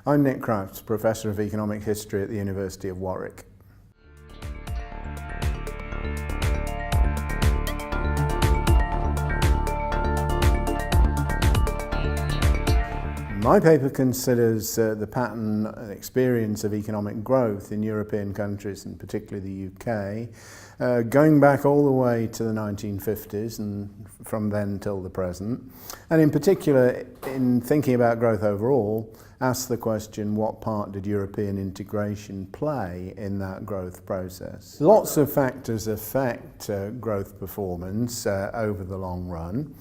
I'm Nick Crafts, Professor of Economic History at the University of Warwick. My paper considers the pattern and experience of economic growth in European countries, and particularly the UK, going back all the way to the 1950s and from then till the present. And in particular, in thinking about growth overall, ask the question, what part did European integration play in that growth process? Lots of factors affect growth performance over the long run.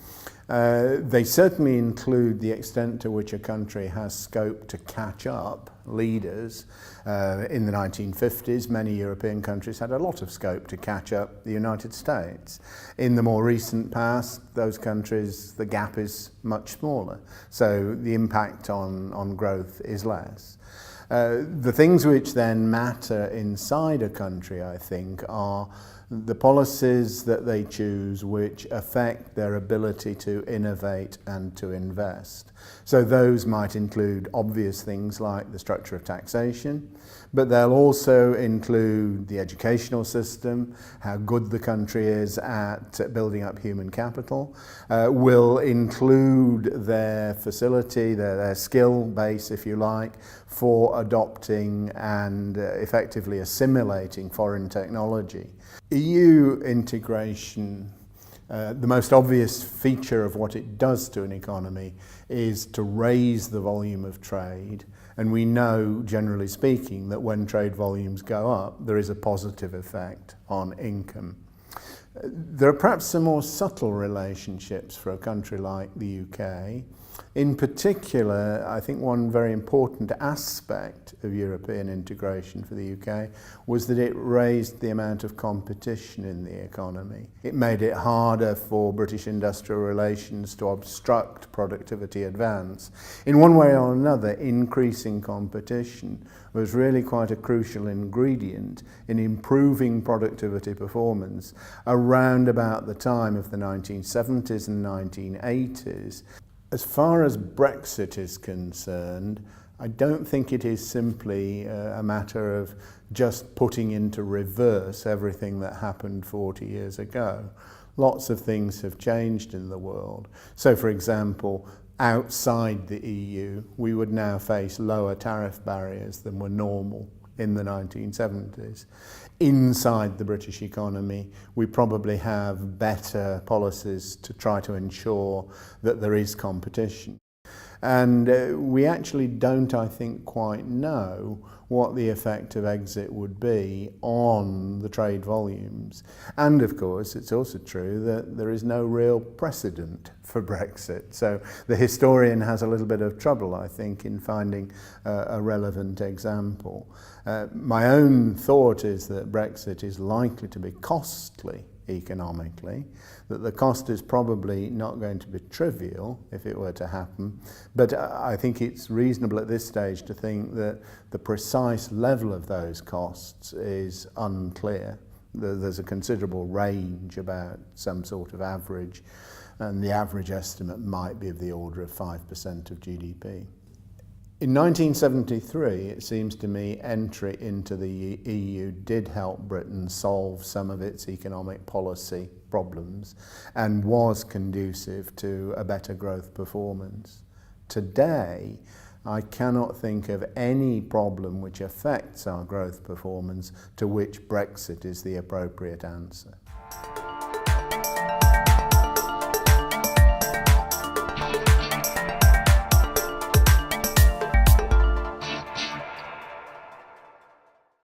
They certainly include the extent to which a country has scope to catch up leaders. In the 1950s, many European countries had a lot of scope to catch up the United States. In the more recent past, those countries, the gap is much smaller, so the impact on growth is less. The things which then matter inside a country, I think, are the policies that they choose which affect their ability to innovate and to invest. So those might include obvious things like the structure of taxation, but they'll also include the educational system, how good the country is at building up human capital, will include their facility, their skill base, if you like, for adopting and effectively assimilating foreign technology. EU integration, the most obvious feature of what it does to an economy is to raise the volume of trade, and we know, generally speaking, that when trade volumes go up, there is a positive effect on income. There are perhaps some more subtle relationships for a country like the UK. In particular, I think one very important aspect of European integration for the UK was that it raised the amount of competition in the economy. It made it harder for British industrial relations to obstruct productivity advance. In one way or another, increasing competition was really quite a crucial ingredient in improving productivity performance around about the time of the 1970s and 1980s. As far as Brexit is concerned, I don't think it is simply a matter of just putting into reverse everything that happened 40 years ago. Lots of things have changed in the world. So, for example, outside the EU, we would now face lower tariff barriers than were normal in the 1970s. Inside the British economy, we probably have better policies to try to ensure that there is competition. And we actually don't, I think, quite know what the effect of exit would be on the trade volumes. And of course, it's also true that there is no real precedent for Brexit. So the historian has a little bit of trouble, I think, in finding a relevant example. My own thought is that Brexit is likely to be costly economically, that the cost is probably not going to be trivial if it were to happen, but I think it's reasonable at this stage to think that the precise level of those costs is unclear. There's a considerable range about some sort of average, and the average estimate might be of the order of 5% of GDP. In 1973, it seems to me, entry into the EU did help Britain solve some of its economic policy problems and was conducive to a better growth performance. Today, I cannot think of any problem which affects our growth performance to which Brexit is the appropriate answer.